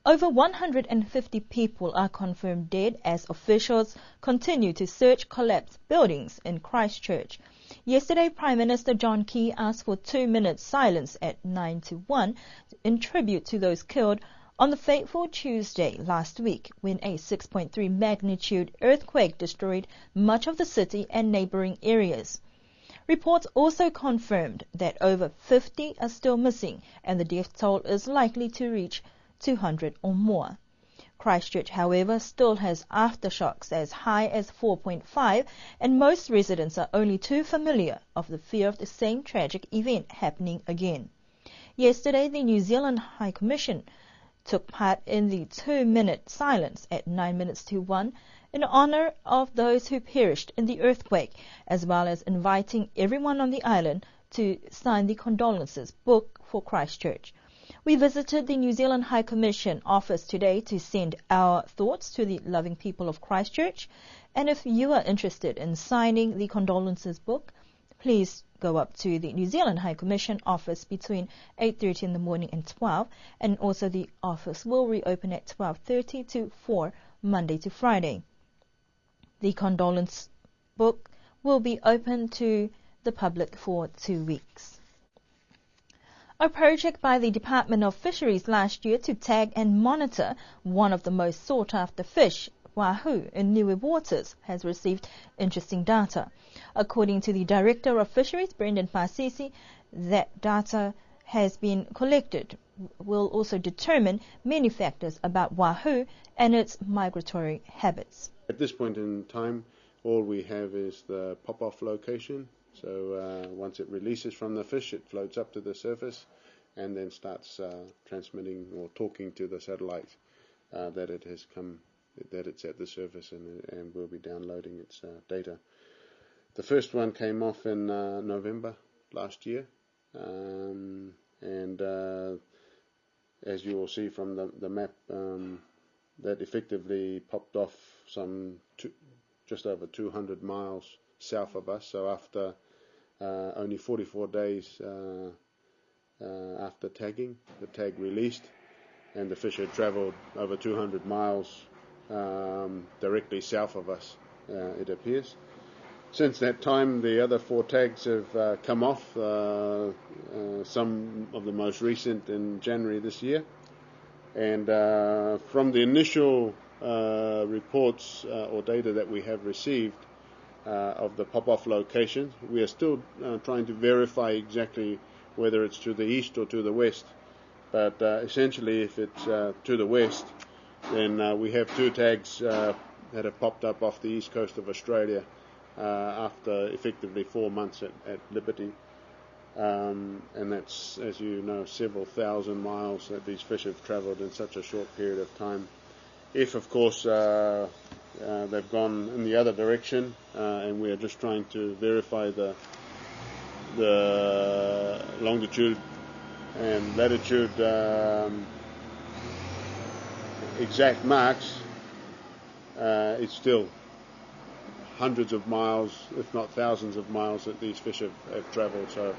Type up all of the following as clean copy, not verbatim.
Over 150 people are confirmed dead as officials continue to search collapsed buildings in Christchurch. Yesterday, Prime Minister John Key asked for 2 minutes silence at 9 to 1 in tribute to those killed on the fateful Tuesday last week when a 6.3 magnitude earthquake destroyed much of the city and neighbouring areas. Reports also confirmed that over 50 are still missing and the death toll is likely to reach 200 or more. Christchurch, however, still has aftershocks as high as 4.5, and most residents are only too familiar of the fear of the same tragic event happening again. Yesterday, the New Zealand High Commission took part in the 2-minute silence at 9 minutes to 1 in honour of those who perished in the earthquake, as well as inviting everyone on the island to sign the condolences book for Christchurch. We visited the New Zealand High Commission office today to send our thoughts to the loving people of Christchurch, and if you are interested in signing the condolences book, please go up to the New Zealand High Commission office between 8:30 in the morning and 12, and also the office will reopen at 12:30 to 4 Monday to Friday. The condolence book will be open to the public for 2 weeks. A project by the Department of Fisheries last year to tag and monitor one of the most sought-after fish, Wahoo, in Niue waters has received interesting data. According to the Director of Fisheries, Brendan Pasisi, that data has been collected will also determine many factors about Wahoo and its migratory habits. At this point in time, all we have is the pop-off location. So once it releases from the fish, it floats up to the surface and then starts transmitting or talking to the satellite that it has come, that it's at the surface, and will be downloading its data. The first one came off in November last year, and as you will see from the map, that effectively popped off just over 200 miles south of us. So after only 44 days after tagging, the tag released, and the fish had travelled over 200 miles directly south of us, it appears. Since that time, the other 4 tags have come off, some of the most recent in January this year. And from the initial reports or data that we have received of the pop-off locations, we are still trying to verify exactly whether it's to the east or to the west. But essentially, if it's to the west, then we have 2 tags that have popped up off the east coast of Australia after effectively 4 months at liberty. And that's, as you know, several thousand miles that these fish have travelled in such a short period of time. If, of course, they've gone in the other direction, and we are just trying to verify the longitude and latitude exact marks, it's still hundreds of miles, if not thousands of miles, that these fish have travelled. So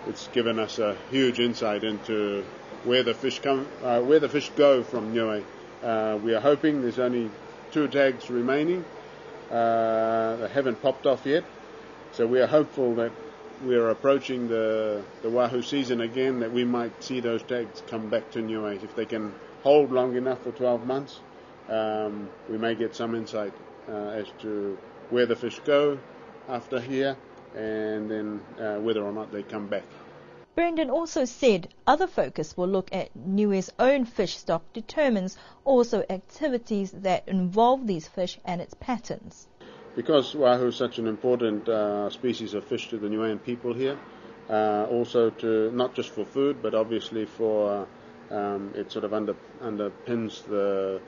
it's given us a huge insight into where the fish go from Niue. We are hoping there's only 2 tags remaining. They haven't popped off yet, so we are hopeful that we are approaching the Wahoo season again, that we might see those tags come back to Niue. If they can hold long enough for 12 months, we may get some insight as to where the fish go after here, and then whether or not they come back. Brendan also said other focus will look at Niue's own fish stock determines also activities that involve these fish and its patterns. Because Wahoo is such an important species of fish to the Niuean people here, also to not just for food, but obviously for it sort of underpins the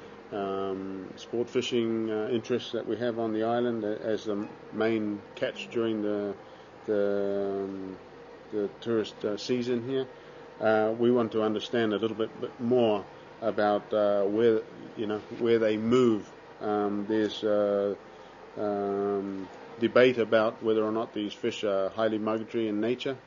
sport fishing interests that we have on the island as the main catch during the tourist season here. We want to understand a little bit more about where they move. There's debate about whether or not these fish are highly migratory in nature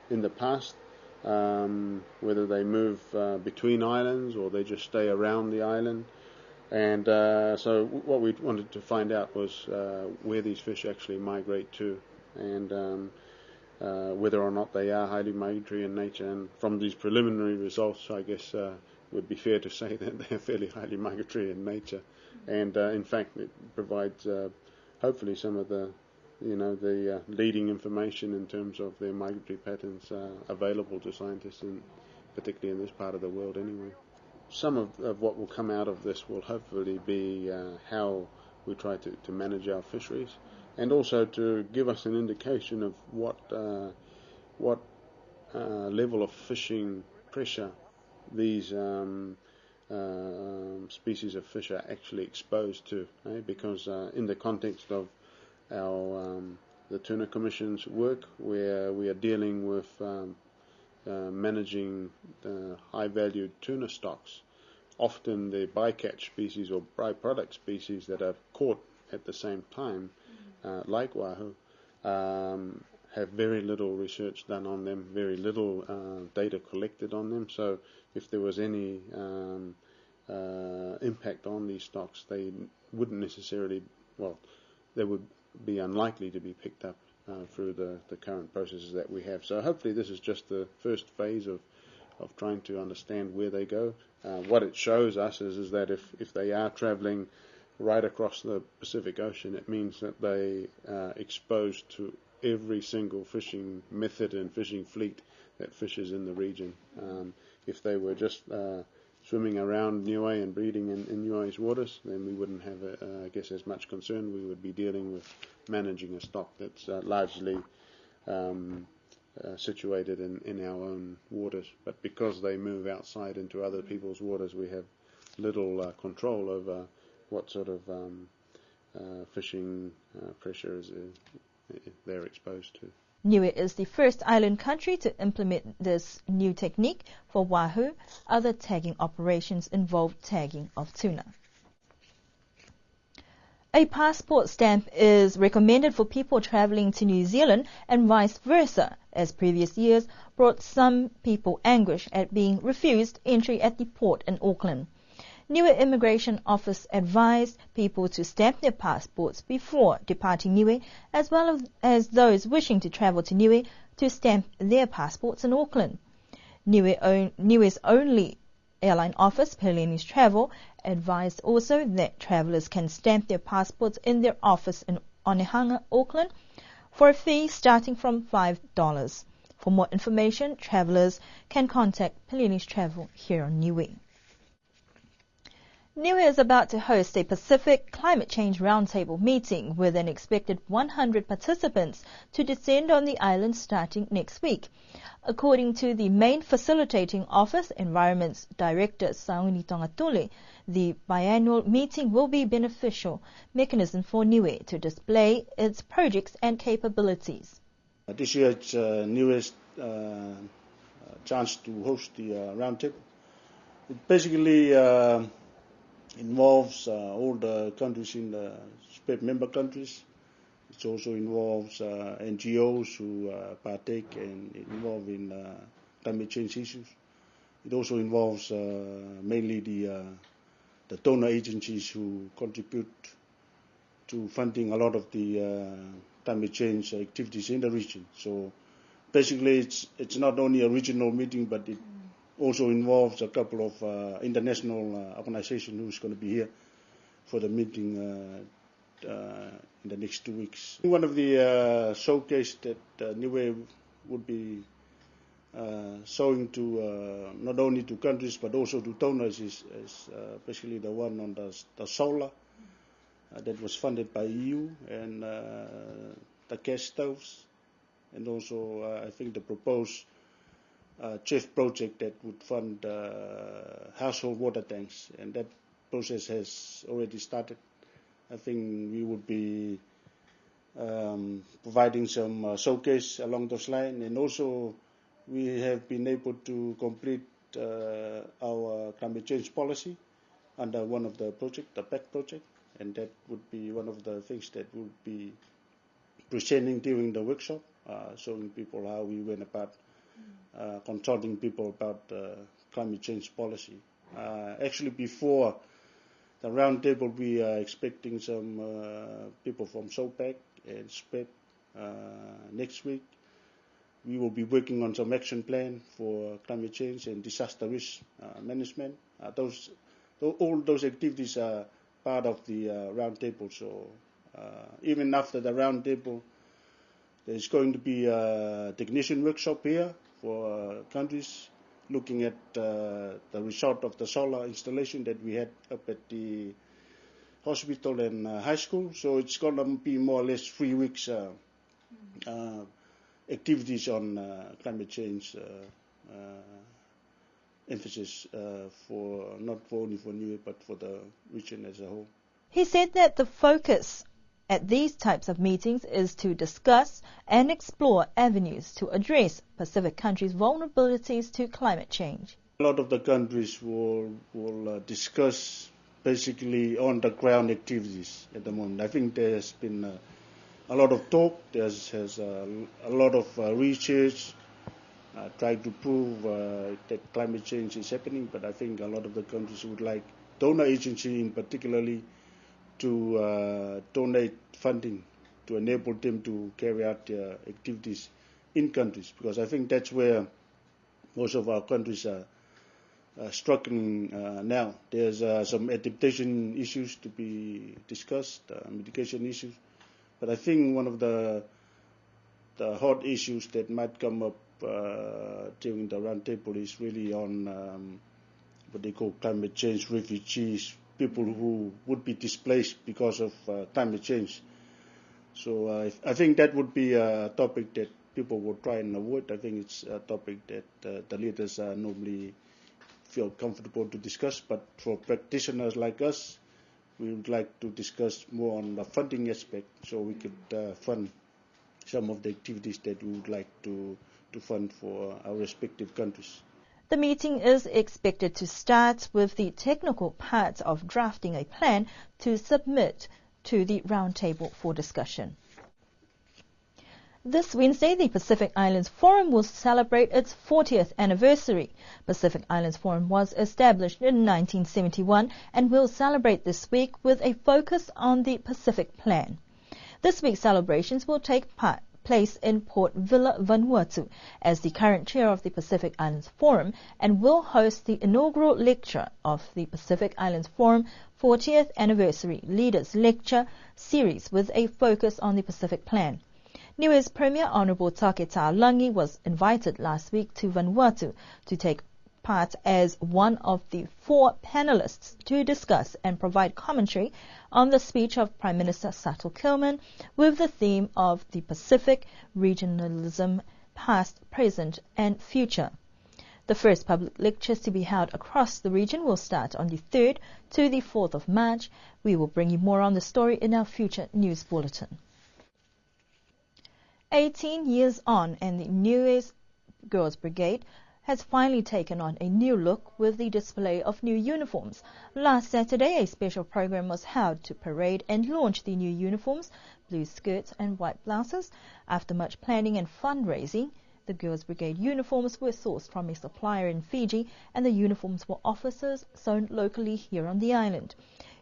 in the past, whether they move between islands or they just stay around the island. And so what we wanted to find out was where these fish actually migrate to, and whether or not they are highly migratory in nature. And from these preliminary results, I guess it would be fair to say that they're fairly highly migratory in nature. And in fact, it provides hopefully some of the leading information in terms of their migratory patterns available to scientists, particularly in this part of the world anyway. Some of what will come out of this will hopefully be how we try to manage our fisheries, and also to give us an indication of what level of fishing pressure these species of fish are actually exposed to. Because in the context of our the Tuna Commission's work, where we are dealing with managing high-valued tuna stocks, often the bycatch species or byproduct species that are caught at the same time, like Wahoo, have very little research done on them, very little data collected on them. So if there was any impact on these stocks, they wouldn't necessarily, they would be unlikely to be picked up through the current processes that we have. So hopefully this is just the first phase of trying to understand where they go. What it shows us is that if they are travelling right across the Pacific Ocean, it means that they are exposed to every single fishing method and fishing fleet that fishes in the region. If they were just swimming around Niue and breeding in Niue's waters, then we wouldn't have, I guess, as much concern. We would be dealing with managing a stock that's largely situated in our own waters. But because they move outside into other people's waters, we have little control over what sort of fishing pressure they're exposed to. Niue is the first island country to implement this new technique for Wahoo. Other tagging operations involve tagging of tuna. A passport stamp is recommended for people travelling to New Zealand and vice versa, as previous years brought some people anguish at being refused entry at the port in Auckland. Niue Immigration Office advised people to stamp their passports before departing Niue, as well as those wishing to travel to Niue to stamp their passports in Auckland. Niue's only airline office, Pelenis Travel, advised also that travellers can stamp their passports in their office in Onehunga, Auckland, for a fee starting from $5. For more information, travellers can contact Pelenis Travel here on Niue. Niue is about to host a Pacific Climate Change Roundtable meeting with an expected 100 participants to descend on the island starting next week. According to the main facilitating office Environment's Director Sauni Tongatule, the biannual meeting will be a beneficial mechanism for Niue to display its projects and capabilities. This year it's Niue's chance to host the roundtable. It basically involves all the countries in the SPEP member countries. It also involves NGOs who partake and involved in climate change issues. It also involves mainly the donor agencies who contribute to funding a lot of the climate change activities in the region. So basically it's not only a regional meeting, but it also involves a couple of international organizations who's going to be here for the meeting in the next 2 weeks. One of the showcase that Niue would be showing to not only to countries but also to donors is especially the one on the solar that was funded by EU, and the gas stoves, and also I think the proposed CHEF project that would fund household water tanks, and that process has already started. I think we would be providing some showcase along those lines, and also we have been able to complete our climate change policy under one of the project, the PAC project, and that would be one of the things that we'll be presenting during the workshop, showing people how we went about consulting people about climate change policy. Actually, before the roundtable, we are expecting some people from SOPAC and SPEP next week. We will be working on some action plan for climate change and disaster risk management. All those activities are part of the roundtable. So even after the roundtable, there's going to be a technician workshop here for countries looking at the result of the solar installation that we had up at the hospital and high school. So it's going to be more or less 3 weeks activities on climate change emphasis for not only for Niue but for the region as a whole. He said that the focus at these types of meetings is to discuss and explore avenues to address Pacific countries' vulnerabilities to climate change. A lot of the countries will discuss basically on-the-ground activities at the moment. I think there's been a lot of talk, there's a lot of research trying to prove that climate change is happening, but I think a lot of the countries would like donor agency in particularly to donate funding to enable them to carry out their activities in countries, because I think that's where most of our countries are struggling now. There's some adaptation issues to be discussed, mitigation issues, but I think one of the hot issues that might come up during the roundtable is really on what they call climate change refugees, people who would be displaced because of climate change. So I think that would be a topic that people would try and avoid. I think it's a topic that the leaders normally feel comfortable to discuss, but for practitioners like us, we would like to discuss more on the funding aspect, so we could fund some of the activities that we would like to fund for our respective countries. The meeting is expected to start with the technical part of drafting a plan to submit to the roundtable for discussion. This Wednesday, the Pacific Islands Forum will celebrate its 40th anniversary. Pacific Islands Forum was established in 1971 and will celebrate this week with a focus on the Pacific Plan. This week's celebrations will take place in Port Vila, Vanuatu, as the current chair of the Pacific Islands Forum, and will host the inaugural lecture of the Pacific Islands Forum 40th Anniversary Leaders Lecture Series with a focus on the Pacific Plan. Niue's Premier Honourable Take Ta'alangi was invited last week to Vanuatu to take part as one of the 4 panelists to discuss and provide commentary on the speech of Prime Minister Sato Kilman with the theme of the Pacific regionalism, past, present and future. The first public lectures to be held across the region will start on the 3rd to the 4th of March. We will bring you more on the story in our future news bulletin. 18 years on, and the Niue's Girls Brigade has finally taken on a new look with the display of new uniforms. Last Saturday, a special program was held to parade and launch the new uniforms, blue skirts and white blouses. After much planning and fundraising, the Girls Brigade uniforms were sourced from a supplier in Fiji, and the uniforms were officers sewn locally here on the island.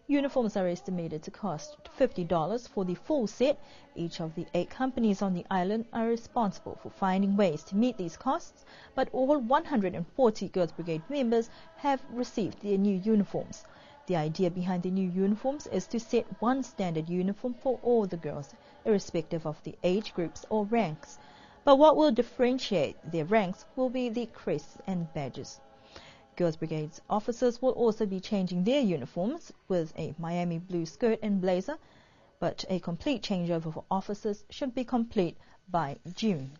Uniforms are estimated to cost $50 for the full set. Each of the 8 companies on the island are responsible for finding ways to meet these costs, but all 140 Girls Brigade members have received their new uniforms. The idea behind the new uniforms is to set one standard uniform for all the girls, irrespective of the age groups or ranks. But what will differentiate their ranks will be the crests and badges. Girls Brigade's officers will also be changing their uniforms with a Miami blue skirt and blazer, but a complete changeover for officers should be complete by June.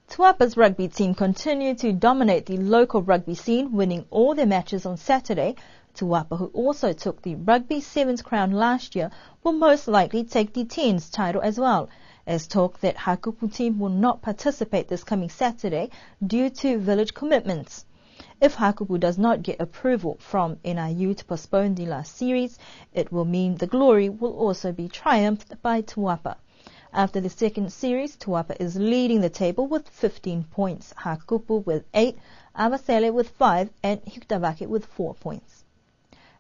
Tuapa's rugby team continued to dominate the local rugby scene, winning all their matches on Saturday. Tuapa, who also took the Rugby Sevens crown last year, will most likely take the Tens title as well, as talk that Hakupu team will not participate this coming Saturday due to village commitments. If Hakupu does not get approval from NIU to postpone the last series, it will mean the glory will also be triumphed by Tuapa. After the second series, Tuapa is leading the table with 15 points, Hakupu with 8, Avasele with 5, and Huktavake with 4 points.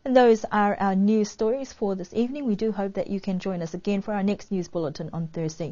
And those are our news stories for this evening. We do hope that you can join us again for our next news bulletin on Thursday.